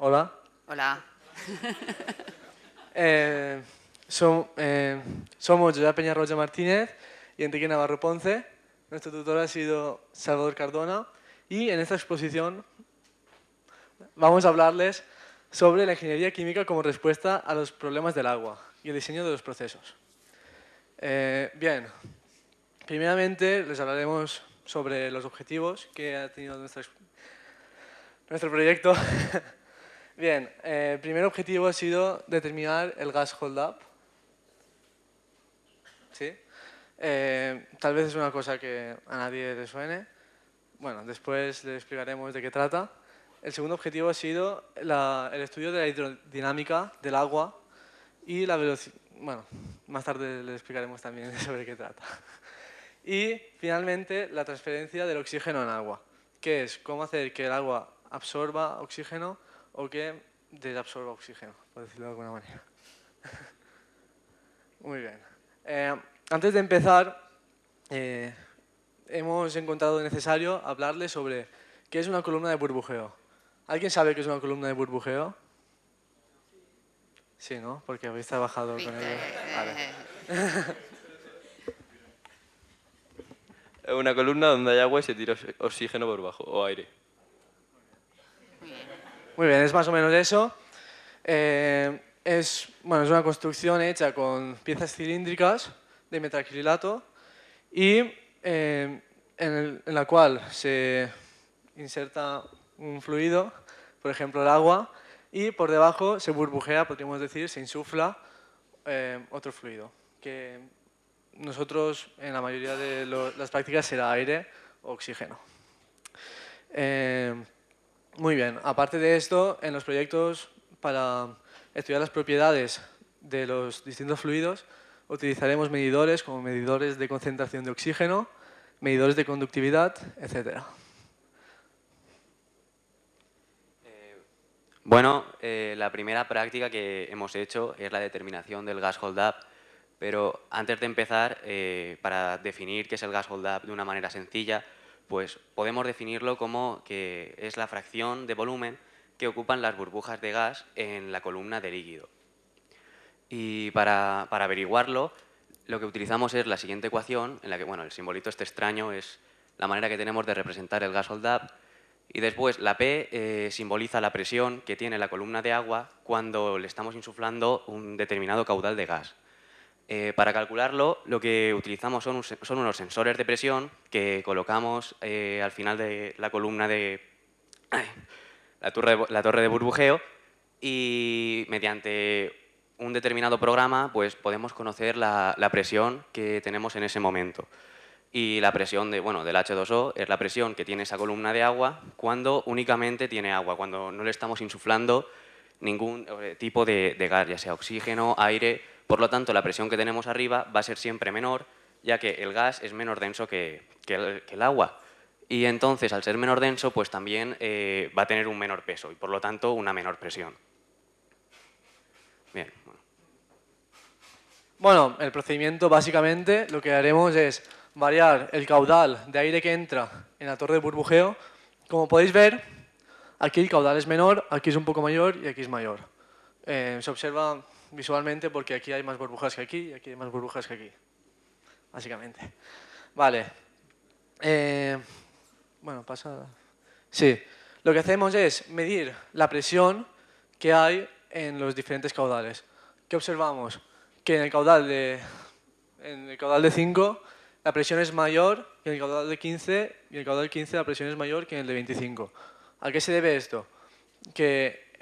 Hola. Hola. Eh, somos Josep Peñarroya Martínez y Enrique Navarro Ponce. Nuestro tutor ha sido Salvador Cardona y en esta exposición vamos a hablarles sobre la ingeniería química como respuesta a los problemas del agua y el diseño de los procesos. Bien, primeramente les hablaremos sobre los objetivos que ha tenido nuestro proyecto. Bien, el primer objetivo ha sido determinar el gas hold-up. ¿Sí? Tal vez es una cosa que a nadie le suene. Bueno, después le explicaremos de qué trata. El segundo objetivo ha sido el estudio de la hidrodinámica del agua y la velocidad. Bueno, más tarde le explicaremos también sobre qué trata. Y finalmente la transferencia del oxígeno en agua, que es cómo hacer que el agua absorba oxígeno o que desabsorba oxígeno, por decirlo de alguna manera. Muy bien. Antes de empezar, hemos encontrado necesario hablarles sobre qué es una columna de burbujeo. ¿Alguien sabe qué es una columna de burbujeo? Sí, ¿no? Porque habéis trabajado con ¿Viste? ello. Vale. Es una columna donde hay agua y se tira oxígeno por bajo, o aire. Muy bien. Muy bien, es más o menos eso. Es una construcción hecha con piezas cilíndricas de metacrilato y en la cual se inserta un fluido, por ejemplo el agua, y por debajo se burbujea, podríamos decir, se insufla otro fluido, que nosotros en la mayoría de las prácticas será aire o oxígeno. Muy bien, aparte de esto, en los proyectos para estudiar las propiedades de los distintos fluidos utilizaremos medidores como medidores de concentración de oxígeno, medidores de conductividad, etc. Bueno, la primera práctica que hemos hecho es la determinación del gas hold-up, pero antes de empezar, para definir qué es el gas hold-up de una manera sencilla, pues podemos definirlo como que es la fracción de volumen que ocupan las burbujas de gas en la columna de líquido. Y para averiguarlo, lo que utilizamos es la siguiente ecuación, en la que el simbolito este extraño es la manera que tenemos de representar el gas hold-up. Y después la P simboliza la presión que tiene la columna de agua cuando le estamos insuflando un determinado caudal de gas. Para calcularlo, lo que utilizamos son unos sensores de presión que colocamos al final de la columna de la torre de burbujeo y mediante un determinado programa pues podemos conocer la presión que tenemos en ese momento. Y la presión del H2O es la presión que tiene esa columna de agua cuando únicamente tiene agua, cuando no le estamos insuflando ningún tipo de gas, ya sea oxígeno, aire. Por lo tanto, la presión que tenemos arriba va a ser siempre menor, ya que el gas es menos denso que el agua. Y entonces, al ser menor denso, pues también va a tener un menor peso y, por lo tanto, una menor presión. Bien. Bueno, el procedimiento básicamente lo que haremos es variar el caudal de aire que entra en la torre de burbujeo. Como podéis ver, aquí el caudal es menor, aquí es un poco mayor y aquí es mayor. Se observa visualmente porque aquí hay más burbujas que aquí y aquí hay más burbujas que aquí, básicamente. Vale. Pasa. Sí. Lo que hacemos es medir la presión que hay en los diferentes caudales. ¿Qué observamos? Que en el caudal de 5 la presión es mayor que en el caudal de 15 y en el caudal 15 la presión es mayor que en el de 25. ¿A qué se debe esto? Que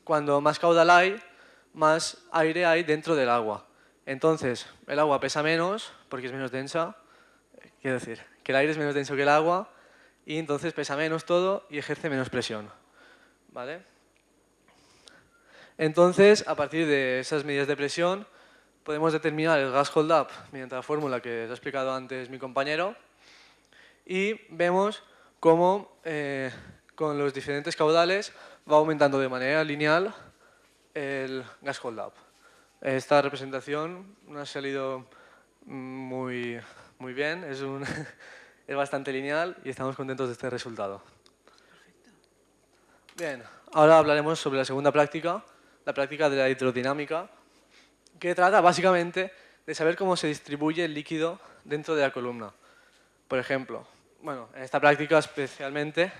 cuando más caudal hay, más aire hay dentro del agua. Entonces, el agua pesa menos porque es menos densa. Quiero decir, que el aire es menos denso que el agua y entonces pesa menos todo y ejerce menos presión. ¿Vale? Entonces, a partir de esas medidas de presión, podemos determinar el gas hold-up mediante la fórmula que os ha explicado antes mi compañero y vemos cómo con los diferentes caudales va aumentando de manera lineal el gas hold-up. Esta representación no ha salido muy bien, es bastante lineal y estamos contentos de este resultado. Perfecto. Bien, ahora hablaremos sobre la segunda práctica, la práctica de la hidrodinámica, que trata básicamente de saber cómo se distribuye el líquido dentro de la columna. Por ejemplo, bueno, en esta práctica especialmente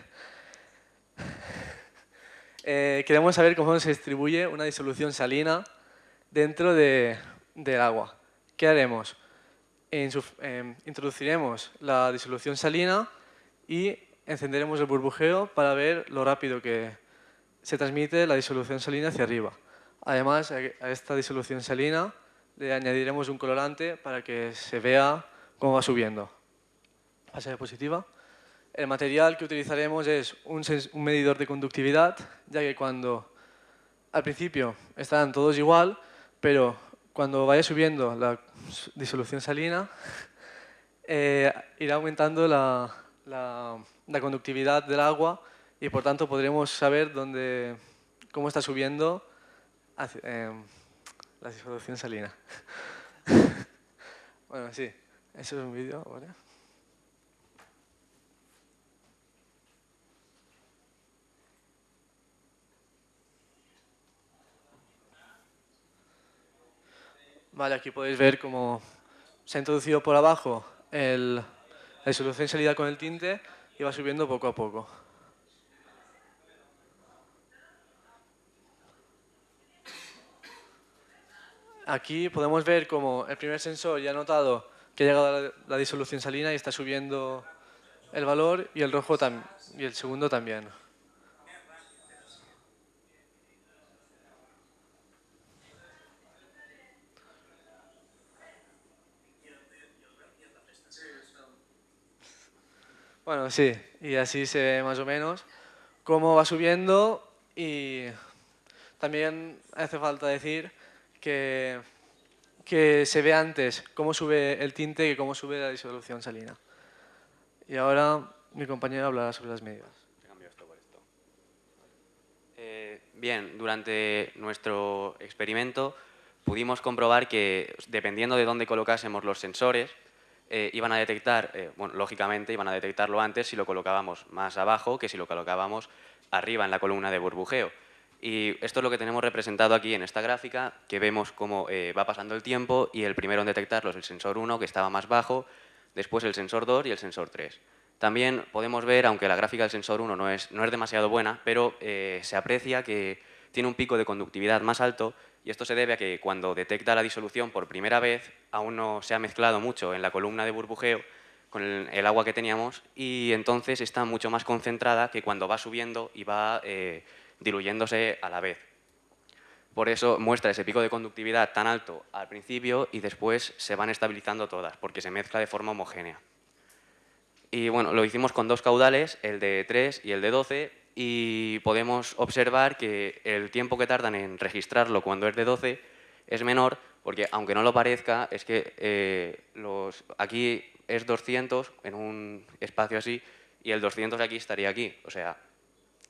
queremos saber cómo se distribuye una disolución salina dentro del agua. ¿Qué haremos? Introduciremos la disolución salina y encenderemos el burbujeo para ver lo rápido que se transmite la disolución salina hacia arriba. Además, a esta disolución salina le añadiremos un colorante para que se vea cómo va subiendo. Fase diapositiva. El material que utilizaremos es un medidor de conductividad, ya que cuando al principio estarán todos igual, pero cuando vaya subiendo la disolución salina, irá aumentando la conductividad del agua y por tanto podremos saber cómo está subiendo la disolución salina. Bueno, sí, eso es un vídeo, ¿vale? Vale, aquí podéis ver cómo se ha introducido por abajo la disolución salida con el tinte y va subiendo poco a poco. Aquí podemos ver cómo el primer sensor ya ha notado que ha llegado la disolución salina y está subiendo el valor y el rojo y el segundo también. Bueno, sí, y así se ve más o menos cómo va subiendo y también hace falta decir que se ve antes cómo sube el tinte que cómo sube la disolución salina. Y ahora mi compañero hablará sobre las medidas. Bien, durante nuestro experimento pudimos comprobar que dependiendo de dónde colocásemos los sensores, iban a detectar, bueno, lógicamente iban a detectarlo antes si lo colocábamos más abajo que si lo colocábamos arriba en la columna de burbujeo. Y esto es lo que tenemos representado aquí en esta gráfica, que vemos cómo va pasando el tiempo y el primero en detectarlo es el sensor 1, que estaba más bajo, después el sensor 2 y el sensor 3. También podemos ver, aunque la gráfica del sensor 1 no es demasiado buena, pero se aprecia que tiene un pico de conductividad más alto y esto se debe a que cuando detecta la disolución por primera vez aún no se ha mezclado mucho en la columna de burbujeo con el agua que teníamos y entonces está mucho más concentrada que cuando va subiendo y va diluyéndose a la vez. Por eso muestra ese pico de conductividad tan alto al principio y después se van estabilizando todas, porque se mezcla de forma homogénea. Y bueno, lo hicimos con dos caudales, el de 3 y el de 12, y podemos observar que el tiempo que tardan en registrarlo cuando es de 12 es menor, porque aunque no lo parezca, es que aquí es 200 en un espacio así, y el 200 aquí estaría aquí. O sea,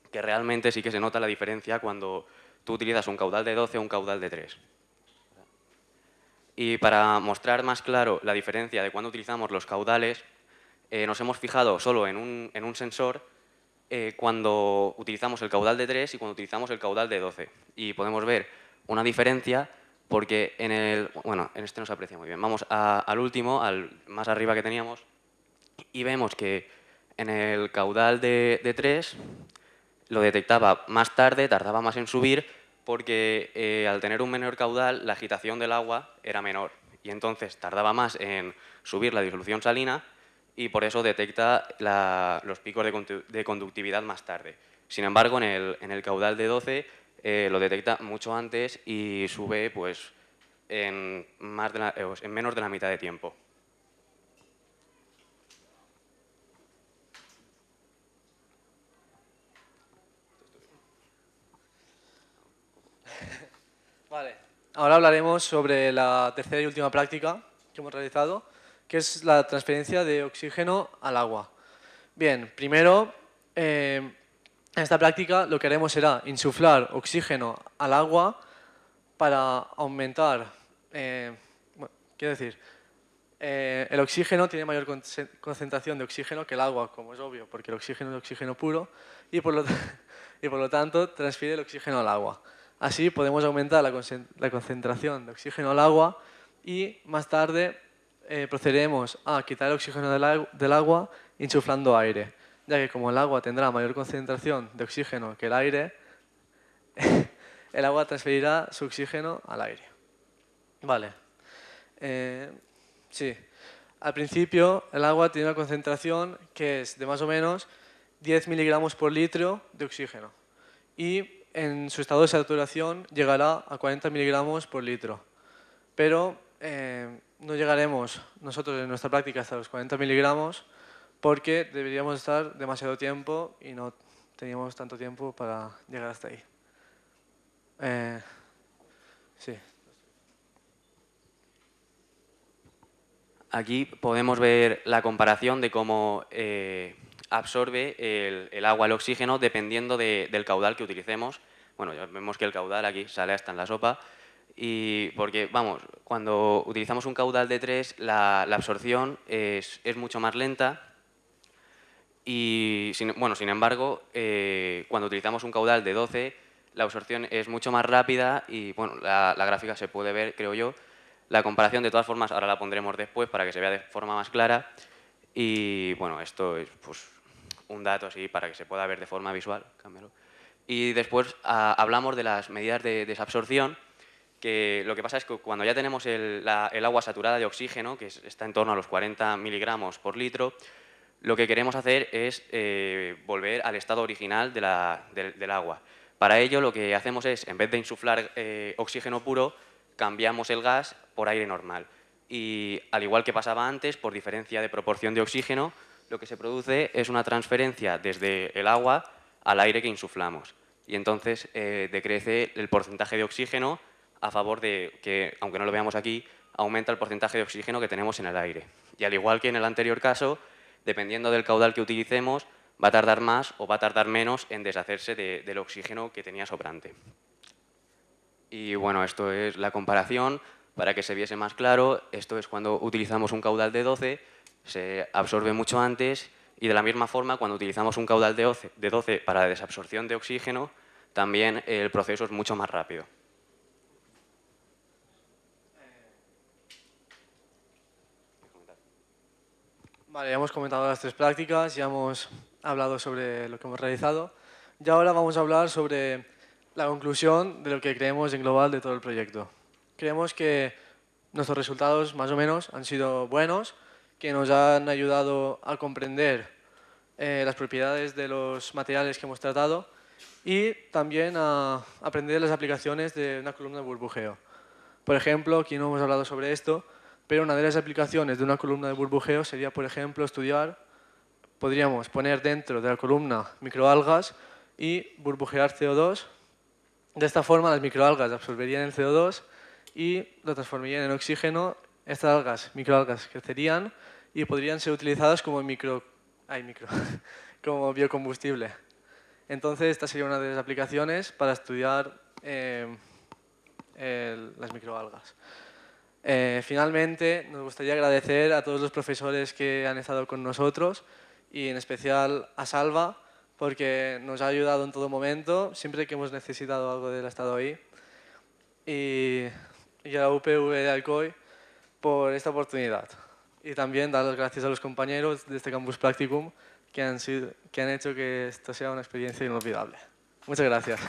que realmente sí que se nota la diferencia cuando tú utilizas un caudal de 12 o un caudal de 3. Y para mostrar más claro la diferencia de cuando utilizamos los caudales, nos hemos fijado solo en un sensor cuando utilizamos el caudal de 3 y cuando utilizamos el caudal de 12. Y podemos ver una diferencia porque en este no se aprecia muy bien. Vamos al último, al más arriba que teníamos, y vemos que en el caudal de 3 lo detectaba más tarde, tardaba más en subir, porque al tener un menor caudal la agitación del agua era menor y entonces tardaba más en subir la disolución salina y por eso detecta los picos de conductividad más tarde. Sin embargo, en el caudal de 12 lo detecta mucho antes y sube pues, en menos de la mitad de tiempo. Vale, ahora hablaremos sobre la tercera y última práctica que hemos realizado, que es la transferencia de oxígeno al agua. Bien, primero, en esta práctica lo que haremos será insuflar oxígeno al agua para aumentar, quiero decir, el oxígeno tiene mayor concentración de oxígeno que el agua, como es obvio, porque el oxígeno es oxígeno puro y por lo y por lo tanto transfiere el oxígeno al agua. Así podemos aumentar la concentración de oxígeno al agua y más tarde procederemos a quitar el oxígeno del agua insuflando aire, ya que como el agua tendrá mayor concentración de oxígeno que el aire, el agua transferirá su oxígeno al aire. Vale. Sí. Al principio el agua tiene una concentración que es de más o menos 10 miligramos por litro de oxígeno y en su estado de saturación llegará a 40 miligramos por litro. Pero no llegaremos nosotros en nuestra práctica hasta los 40 miligramos porque deberíamos estar demasiado tiempo y no teníamos tanto tiempo para llegar hasta ahí. Sí. Aquí podemos ver la comparación de cómo absorbe el agua el oxígeno dependiendo del caudal que utilicemos. Bueno, ya vemos que el caudal aquí sale hasta en la sopa. Y porque, vamos, cuando utilizamos un caudal de 3, la absorción es mucho más lenta. Y, sin embargo, cuando utilizamos un caudal de 12, la absorción es mucho más rápida y, bueno, la gráfica se puede ver, creo yo. La comparación, de todas formas, ahora la pondremos después para que se vea de forma más clara. Y, bueno, esto es pues, un dato así para que se pueda ver de forma visual. Cámbialo. Y después hablamos de las medidas de desabsorción, que lo que pasa es que cuando ya tenemos el agua saturada de oxígeno, que está en torno a los 40 miligramos por litro, lo que queremos hacer es volver al estado original del agua. Para ello lo que hacemos es, en vez de insuflar oxígeno puro, cambiamos el gas por aire normal. Y al igual que pasaba antes, por diferencia de proporción de oxígeno, lo que se produce es una transferencia desde el agua al aire que insuflamos. Y entonces decrece el porcentaje de oxígeno a favor de que, aunque no lo veamos aquí, aumenta el porcentaje de oxígeno que tenemos en el aire. Y al igual que en el anterior caso, dependiendo del caudal que utilicemos, va a tardar más o va a tardar menos en deshacerse del oxígeno que tenía sobrante. Y bueno, esto es la comparación para que se viese más claro. Esto es cuando utilizamos un caudal de 12, se absorbe mucho antes y de la misma forma cuando utilizamos un caudal de 12 para la desabsorción de oxígeno, también el proceso es mucho más rápido. Vale, ya hemos comentado las 3 prácticas, ya hemos hablado sobre lo que hemos realizado y ahora vamos a hablar sobre la conclusión de lo que creemos en global de todo el proyecto. Creemos que nuestros resultados más o menos han sido buenos, que nos han ayudado a comprender las propiedades de los materiales que hemos tratado y también a aprender las aplicaciones de una columna de burbujeo. Por ejemplo, aquí no hemos hablado sobre esto, pero una de las aplicaciones de una columna de burbujeo sería, por ejemplo, podríamos poner dentro de la columna microalgas y burbujear CO2. De esta forma las microalgas absorberían el CO2 y lo transformarían en oxígeno. Estas microalgas crecerían y podrían ser utilizadas como como biocombustible. Entonces esta sería una de las aplicaciones para estudiar las microalgas. Finalmente, nos gustaría agradecer a todos los profesores que han estado con nosotros y en especial a Salva, porque nos ha ayudado en todo momento, siempre que hemos necesitado algo de él ha estado ahí. Y a la UPV de Alcoy por esta oportunidad. Y también dar las gracias a los compañeros de este Campus Practicum que han hecho que esto sea una experiencia inolvidable. Muchas gracias.